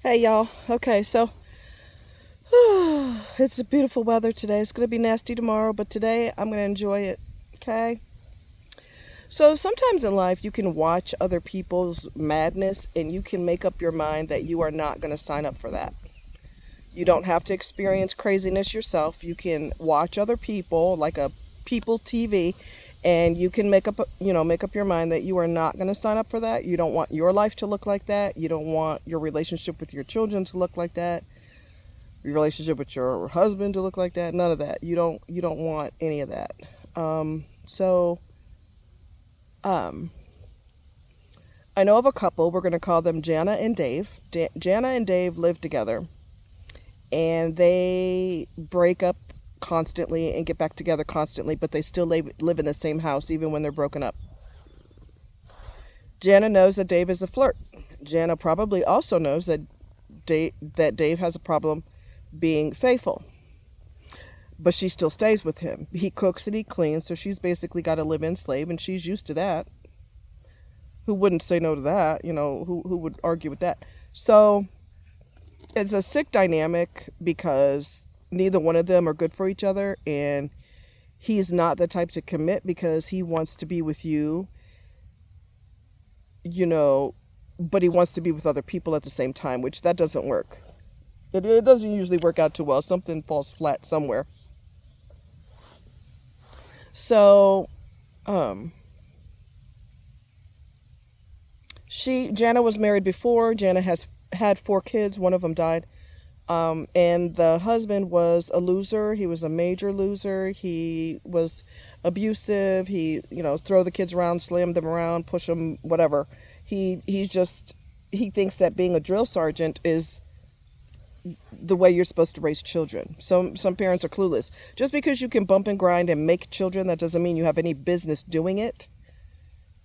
Hey y'all. Okay, so it's a beautiful weather today. It's going to be nasty tomorrow, but today I'm going to enjoy it. Okay? So sometimes in life you can watch other people's madness and you can make up your mind that you are not going to sign up for that. You don't have to experience craziness yourself. You can watch other people like a people TV and you can make up your mind that you are not going to sign up for that. You don't want your life to look like that. You don't want your relationship with your children to look like that. Your relationship with your husband to look like that. None of that. You don't want any of that. So um, I know of a couple. We're going to call them Jana and Dave. Jana and Dave live together, and they break up constantly and get back together constantly, but they still live in the same house even when they're broken up. Jana knows that Dave is a flirt. Jana probably also knows that Dave has a problem being faithful, but she still stays with him. He cooks and he cleans, so she's basically got a live-in slave, and she's used to that. Who wouldn't say no to that? Who would argue with that? So it's a sick dynamic because neither one of them are good for each other, and he's not the type to commit because he wants to be with you, you know, but he wants to be with other people at the same time, which that doesn't work. It doesn't usually work out too well. Something falls flat somewhere. So, um, Jana was married before. Jana has had 4 kids. One of them died. And the husband was a loser. He was a major loser. He was abusive. He throw the kids around, slam them around, push them, whatever. He thinks that being a drill sergeant is the way you're supposed to raise children. Some parents are clueless. Just because you can bump and grind and make children, that doesn't mean you have any business doing it,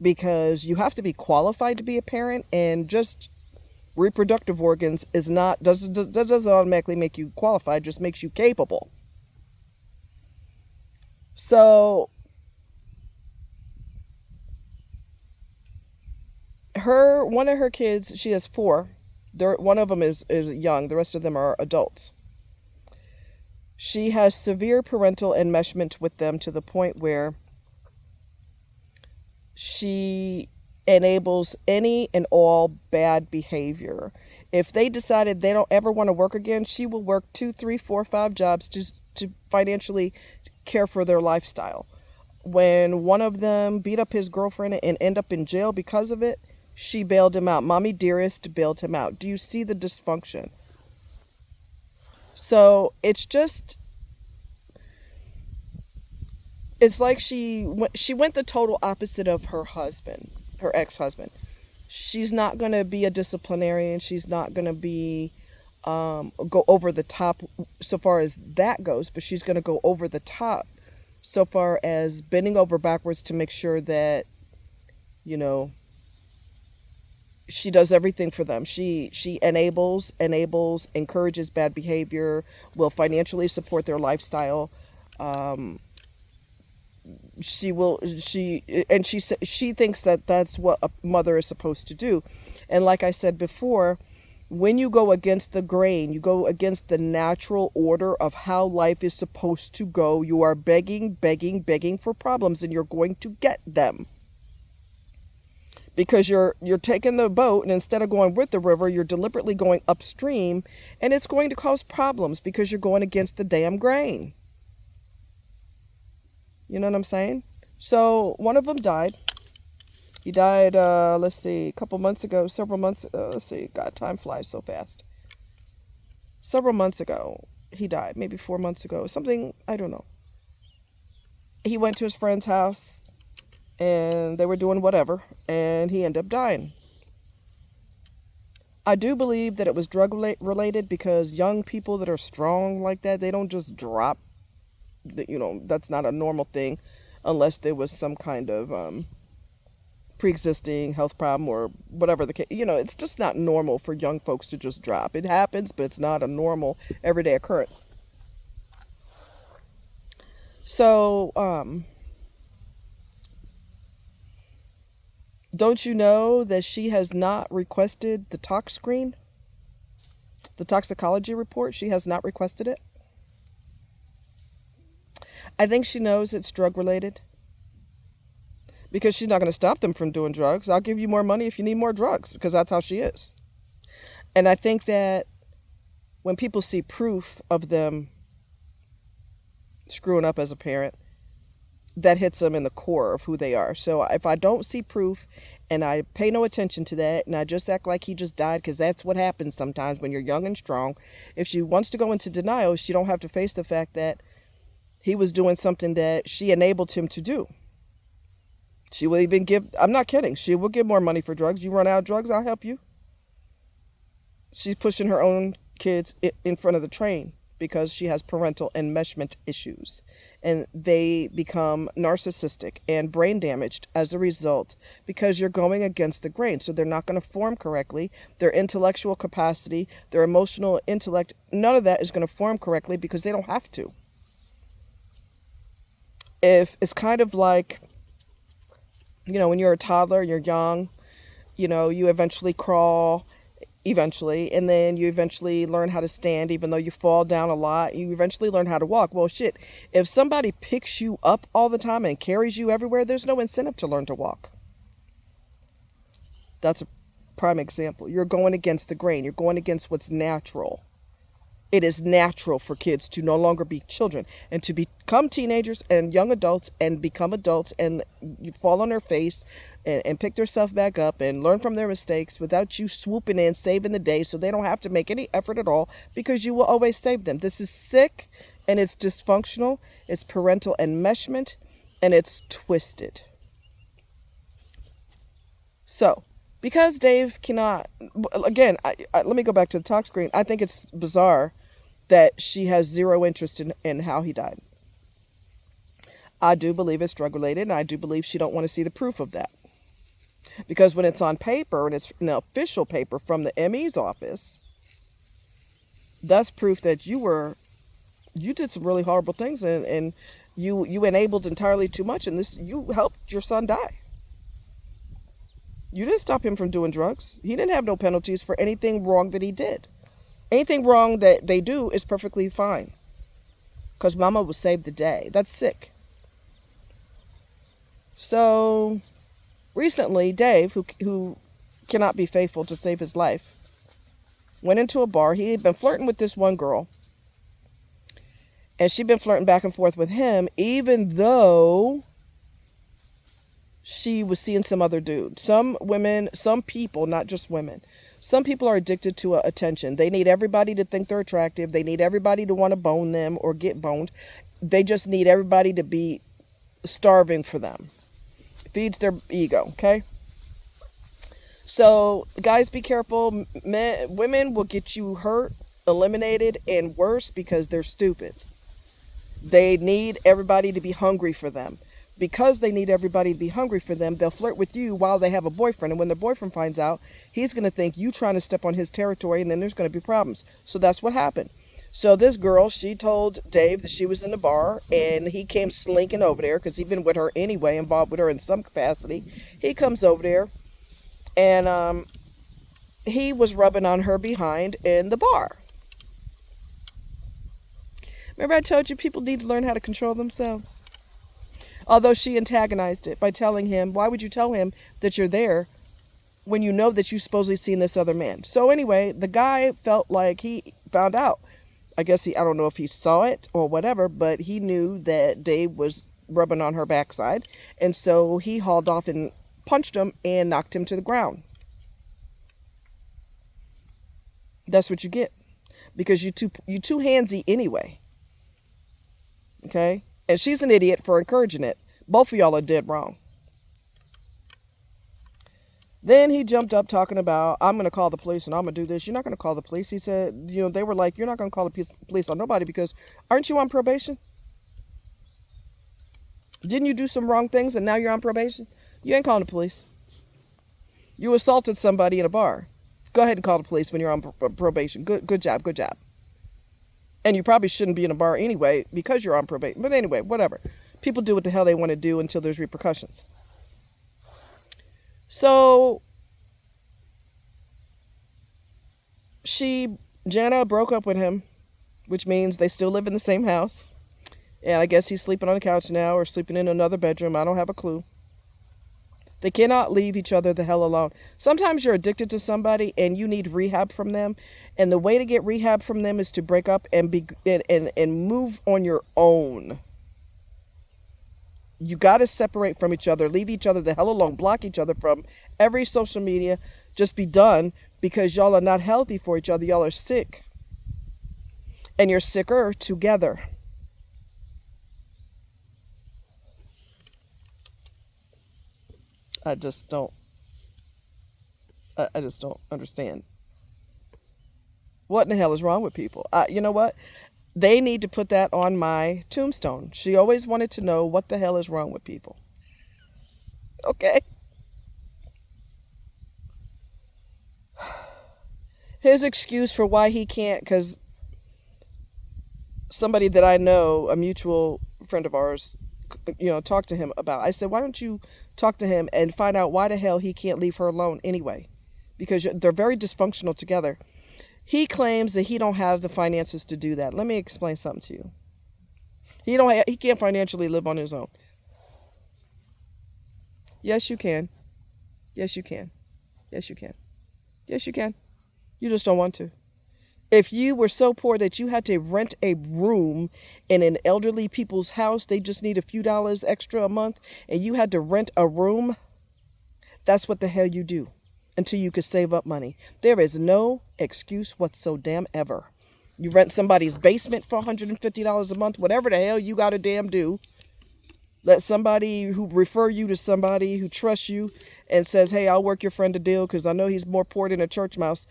because you have to be qualified to be a parent, and just reproductive organs is not doesn't automatically make you qualified, just makes you capable. So one of her kids, she has 4. One of them is young, the rest of them are adults. She has severe parental enmeshment with them to the point where she enables any and all bad behavior. If they decided they don't ever want to work again, she will work 2, 3, 4, 5 jobs to financially care for their lifestyle. When one of them beat up his girlfriend and end up in jail because of it, she bailed him out. Mommy dearest bailed him out. Do you see the dysfunction? So it's like she went the total opposite of her husband, her ex-husband. She's not going to be a disciplinarian. She's not going to be go over the top so far as that goes, but she's going to go over the top so far as bending over backwards to make sure that, you know, she does everything for them. She enables, encourages bad behavior, will financially support their lifestyle. Um, she thinks that that's what a mother is supposed to do. And like I said before, when you go against the grain, you go against the natural order of how life is supposed to go, you are begging for problems, and you're going to get them. Because you're taking the boat, and instead of going with the river, you're deliberately going upstream, and it's going to cause problems because you're going against the damn grain. You know what I'm saying? So one of them died. He died, let's see, a couple months ago, several months, let's see, God, time flies so fast. Several months ago, he died, maybe 4 months ago, something, I don't know. He went to his friend's house, and they were doing whatever, and he ended up dying. I do believe that it was drug related, because young people that are strong like that, they don't just drop. That's not a normal thing unless there was some kind of pre-existing health problem or whatever the case. It's just not normal for young folks to just drop. It happens, but it's not a normal everyday occurrence. So don't you know that she has not requested the talk screen? The toxicology report, she has not requested it. I think she knows it's drug related because she's not going to stop them from doing drugs. I'll give you more money if you need more drugs, because that's how she is. And I think that when people see proof of them screwing up as a parent, that hits them in the core of who they are. So if I don't see proof and I pay no attention to that and I just act like he just died, because that's what happens sometimes when you're young and strong. If she wants to go into denial, she don't have to face the fact that he was doing something that she enabled him to do. She will even give, I'm not kidding, she will give more money for drugs. You run out of drugs, I'll help you. She's pushing her own kids in front of the train because she has parental enmeshment issues, and they become narcissistic and brain damaged as a result because you're going against the grain. So they're not going to form correctly. Their intellectual capacity, their emotional intellect, none of that is going to form correctly because they don't have to. If it's kind of like, when you're a toddler, you're young, you eventually crawl, and then you eventually learn how to stand, even though you fall down a lot. You eventually learn how to walk. Well, shit, if somebody picks you up all the time and carries you everywhere, there's no incentive to learn to walk. That's a prime example. You're going against the grain. You're going against what's natural. It is natural for kids to no longer be children and to become teenagers and young adults and become adults and you fall on their face and pick themselves back up and learn from their mistakes without you swooping in, saving the day, so they don't have to make any effort at all because you will always save them. This is sick and it's dysfunctional. It's parental enmeshment and it's twisted. So, because Dave cannot, again, let me go back to the talk screen. I think it's bizarre that she has zero interest in how he died. I do believe it's drug related, and I do believe she don't want to see the proof of that. Because when it's on paper, and it's an official paper from the ME's office, that's proof that you did some really horrible things, and you enabled entirely too much, and you helped your son die. You didn't stop him from doing drugs. He didn't have no penalties for anything wrong that he did. Anything wrong that they do is perfectly fine. Because mama will save the day. That's sick. So, recently, Dave, who cannot be faithful to save his life, went into a bar. He had been flirting with this one girl. And she'd been flirting back and forth with him, even though she was seeing some other dude. Some women, some people, not just women, some people are addicted to attention. They need everybody to think they're attractive. They need everybody to want to bone them or get boned. They just need everybody to be starving for them. Feeds their ego, okay? So, guys, be careful. Women will get you hurt, eliminated, and worse because they're stupid. They need everybody to be hungry for them. Because they need everybody to be hungry for them, they'll flirt with you while they have a boyfriend. And when their boyfriend finds out, he's going to think you trying to step on his territory, and then there's going to be problems. So that's what happened. So this girl, she told Dave that she was in the bar, and he came slinking over there because he'd been with her anyway, involved with her in some capacity. He comes over there, and he was rubbing on her behind in the bar. Remember I told you people need to learn how to control themselves? Although she antagonized it by telling him, why would you tell him that you're there when you know that you've supposedly seen this other man? So anyway, the guy felt like he found out. I guess I don't know if he saw it or whatever, but he knew that Dave was rubbing on her backside. And so he hauled off and punched him and knocked him to the ground. That's what you get. Because you too handsy anyway. Okay? And she's an idiot for encouraging it. Both of y'all are dead wrong. Then he jumped up talking about, I'm going to call the police and I'm going to do this. You're not going to call the police. He said, they were like, you're not going to call the police on nobody because aren't you on probation? Didn't you do some wrong things and now you're on probation? You ain't calling the police. You assaulted somebody in a bar. Go ahead and call the police when you're on probation. Good job. And you probably shouldn't be in a bar anyway because you're on probation. But anyway, whatever. People do what the hell they want to do until there's repercussions. So she Jana broke up with him, which means they still live in the same house. And I guess he's sleeping on the couch now or sleeping in another bedroom. I don't have a clue. They cannot leave each other the hell alone. Sometimes you're addicted to somebody and you need rehab from them. And the way to get rehab from them is to break up and move on your own. You got to separate from each other. Leave each other the hell alone. Block each other from every social media. Just be done, because y'all are not healthy for each other. Y'all are sick. And you're sicker together. I just don't understand. What in the hell is wrong with people? You know what? They need to put that on my tombstone. She always wanted to know what the hell is wrong with people. Okay? His excuse for why he can't, because somebody that I know, a mutual friend of ours, talked to him about. I said, why don't you talk to him and find out why the hell he can't leave her alone anyway? Because they're very dysfunctional together. He claims that he don't have the finances to do that. Let me explain something to you. He can't financially live on his own. Yes, you can. Yes, you can. Yes, you can. Yes, you can. You just don't want to. If you were so poor that you had to rent a room in an elderly people's house, they just need a few dollars extra a month, and you had to rent a room, that's what the hell you do until you could save up money. There is no excuse whatsoever. You rent somebody's basement for $150 a month, whatever the hell you got to damn do. Let somebody who refer you to somebody who trusts you and says, hey, I'll work your friend a deal because I know he's more poor than a church mouse.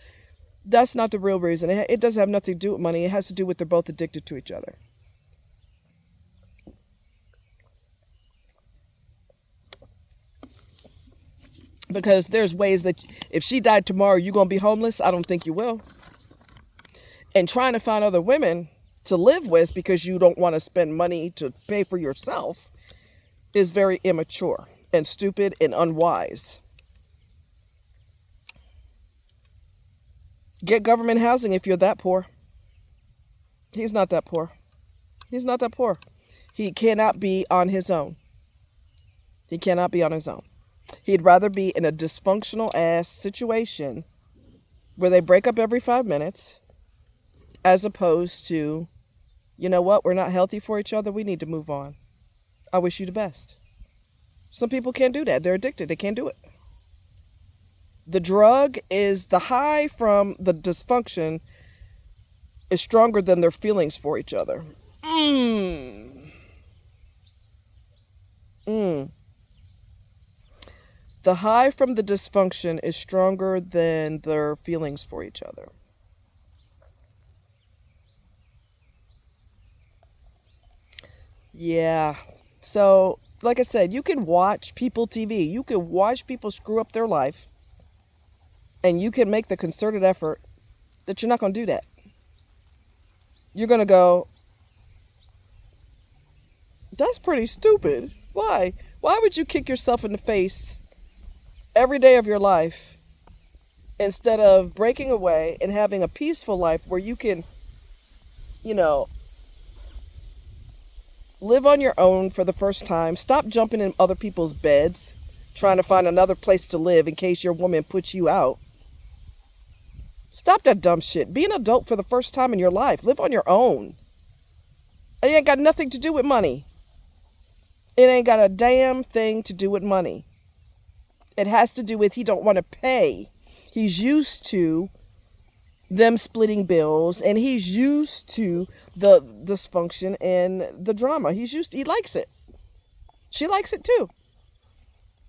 That's not the real reason. It doesn't have nothing to do with money. It has to do with they're both addicted to each other. Because there's ways that if she died tomorrow, you're going to be homeless. I don't think you will. And trying to find other women to live with because you don't want to spend money to pay for yourself is very immature and stupid and unwise. Get government housing if you're that poor. He's not that poor. He's not that poor. He cannot be on his own. He cannot be on his own. He'd rather be in a dysfunctional ass situation where they break up every 5 minutes as opposed to, you know what, we're not healthy for each other. We need to move on. I wish you the best. Some people can't do that. They're addicted. They can't do it. The drug is the high from the dysfunction is stronger than their feelings for each other. The high from the dysfunction is stronger than their feelings for each other. Yeah. So, like I said, you can watch people TV. You can watch people screw up their life. And you can make the concerted effort that you're not going to do that. You're going to go, that's pretty stupid. Why? Why would you kick yourself in the face every day of your life instead of breaking away and having a peaceful life where you can, live on your own for the first time. Stop jumping in other people's beds, trying to find another place to live in case your woman puts you out. Stop that dumb shit. Be an adult for the first time in your life. Live on your own. It ain't got nothing to do with money. It ain't got a damn thing to do with money. It has to do with he don't want to pay. He's used to them splitting bills, and he's used to the dysfunction and the drama. He likes it. She likes it too.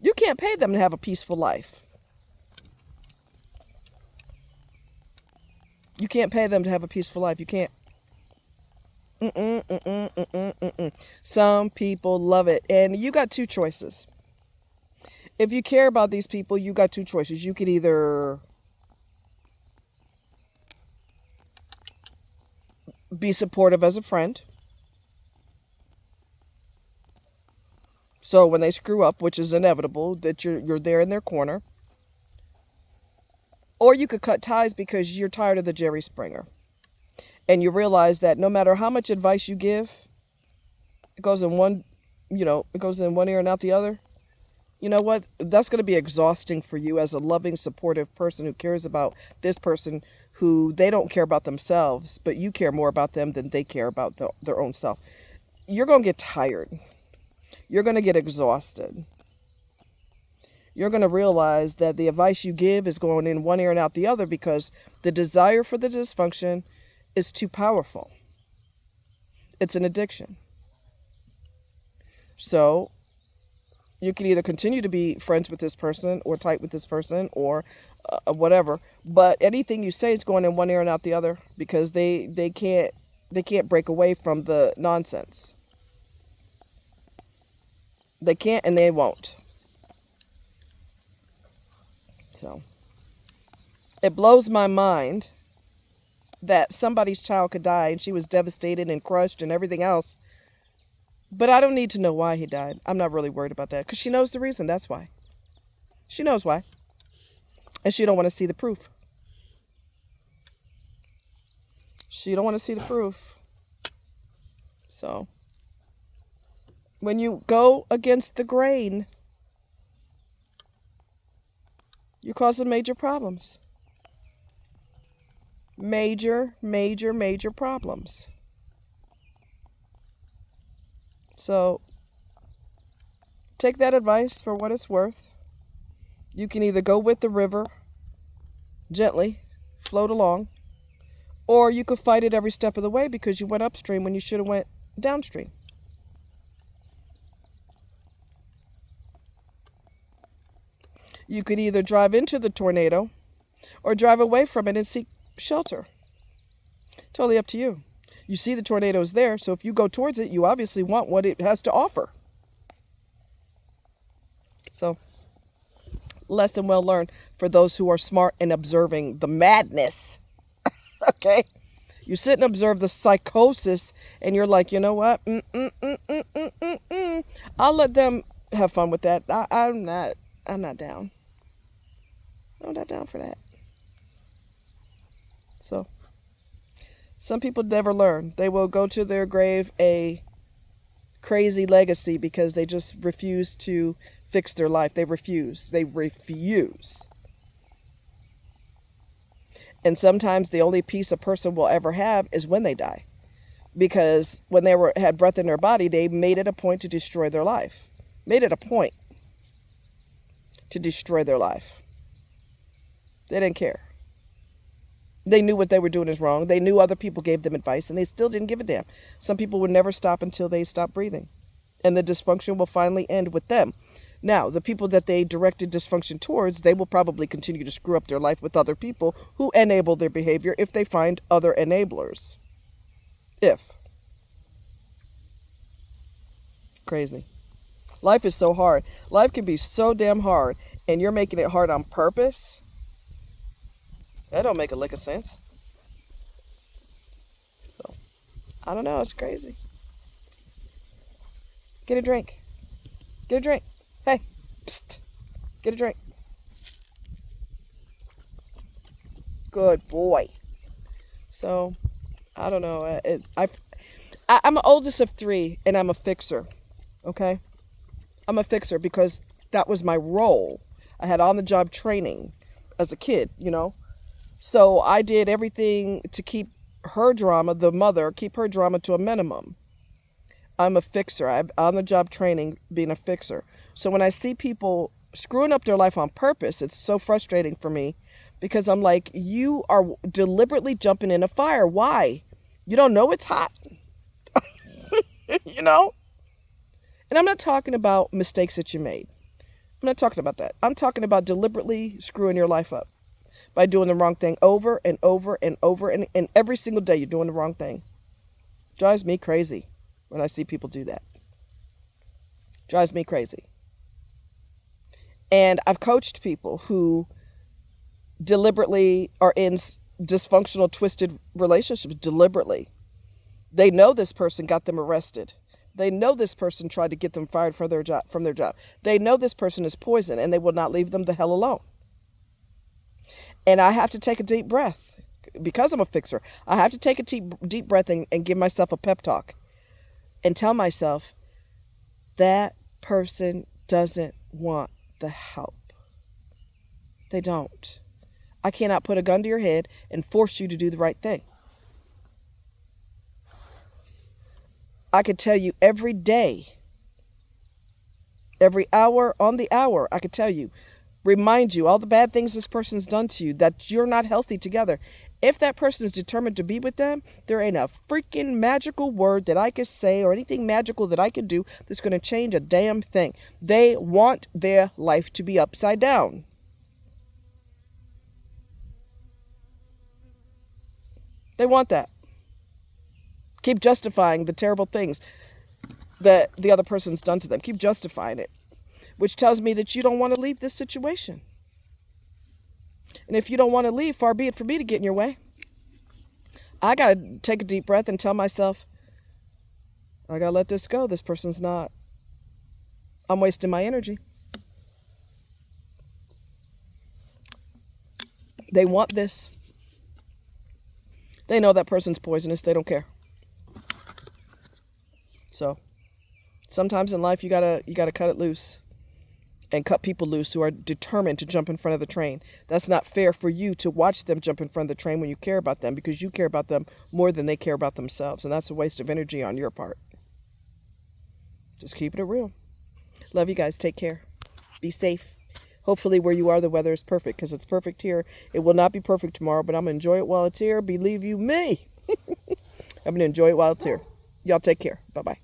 You can't pay them to have a peaceful life. You can't pay them to have a peaceful life. You can't. Some people love it. And you got two choices. If you care about these people, you got two choices. You could either be supportive as a friend. So when they screw up, which is inevitable, that you're there in their corner. Or you could cut ties because you're tired of the Jerry Springer. And you realize that no matter how much advice you give, it goes in one, it goes in one ear and out the other. You know what? That's going to be exhausting for you as a loving, supportive person who cares about this person who they don't care about themselves, but you care more about them than they care about their own self. You're going to get tired. You're going to get exhausted. You're going to realize that the advice you give is going in one ear and out the other because the desire for the dysfunction is too powerful. It's an addiction. So you can either continue to be friends with this person or tight with this person or whatever, but anything you say is going in one ear and out the other because they can't break away from the nonsense. They can't and they won't. So it blows my mind that somebody's child could die and she was devastated and crushed and everything else. But I don't need to know why he died. I'm not really worried about that because she knows the reason. That's why. She knows why. And she don't want to see the proof. She don't want to see the proof. So when you go against the grain, you're causing major problems. Major, major, major problems. So take that advice for what it's worth. You can either go with the river, gently, float along, or you could fight it every step of the way because you went upstream when you should have went downstream. You could either drive into the tornado or drive away from it and seek shelter. Totally up to you. You see the tornado is there, so if you go towards it, you obviously want what it has to offer. So, lesson well learned for those who are smart and observing the madness. Okay? You sit and observe the psychosis, and you're like, you know what? I'll let them have fun with that. I'm not down. I'm not down for that. So, some people never learn. They will go to their grave a crazy legacy because they just refuse to fix their life. They refuse. And sometimes the only peace a person will ever have is when they die. Because when they had breath in their body, they made it a point to destroy their life. Made it a point to destroy their life. They didn't care. They knew what they were doing is wrong. They knew other people gave them advice, and they still didn't give a damn. Some people would never stop until they stopped breathing. And the dysfunction will finally end with them. Now, the people that they directed dysfunction towards, they will probably continue to screw up their life with other people who enable their behavior if they find other enablers. Crazy. Life is so hard. Life can be so damn hard, and you're making it hard on purpose. That don't make a lick of sense. So, I don't know. It's crazy. Get a drink. Get a drink. Hey, psst. Get a drink. Good boy. So, I don't know. I'm an oldest of 3, and I'm a fixer. Okay? I'm a fixer because that was my role. I had on-the-job training as a kid, So I did everything to keep her drama, the mother, keep her drama to a minimum. I'm a fixer. I'm on-the-job training being a fixer. So when I see people screwing up their life on purpose, it's so frustrating for me because I'm like, you are deliberately jumping in a fire. Why? You don't know it's hot. And I'm not talking about mistakes that you made. I'm not talking about that. I'm talking about deliberately screwing your life up. By doing the wrong thing over and over and over and every single day you're doing the wrong thing. Drives me crazy when I see people do that. Drives me crazy. And I've coached people who deliberately are in dysfunctional, twisted relationships deliberately. They know this person got them arrested. They know this person tried to get them fired from their job. They know this person is poison and they will not leave them the hell alone. And I have to take a deep breath because I'm a fixer. I have to take a deep breath and give myself a pep talk and tell myself that person doesn't want the help. They don't. I cannot put a gun to your head and force you to do the right thing. I could tell you every day, every hour on the hour, I could tell you, remind you all the bad things this person's done to you, that you're not healthy together. If that person is determined to be with them, there ain't a freaking magical word that I could say or anything magical that I could do that's going to change a damn thing. They want their life to be upside down. They want that. Keep justifying the terrible things that the other person's done to them. Keep justifying it, which tells me that you don't want to leave this situation. And if you don't want to leave, far be it for me to get in your way. I got to take a deep breath and tell myself, I got to let this go. This person's not. I'm wasting my energy. They want this. They know that person's poisonous. They don't care. So sometimes in life you gotta cut it loose and cut people loose who are determined to jump in front of the train. That's not fair for you to watch them jump in front of the train when you care about them, because you care about them more than they care about themselves, and that's a waste of energy on your part. Just keeping it real. Love you guys. Take care. Be safe. Hopefully where you are the weather is perfect, because it's perfect here. It will not be perfect tomorrow, but I'm going to enjoy it while it's here. Believe you me. I'm going to enjoy it while it's here. Y'all take care. Bye-bye.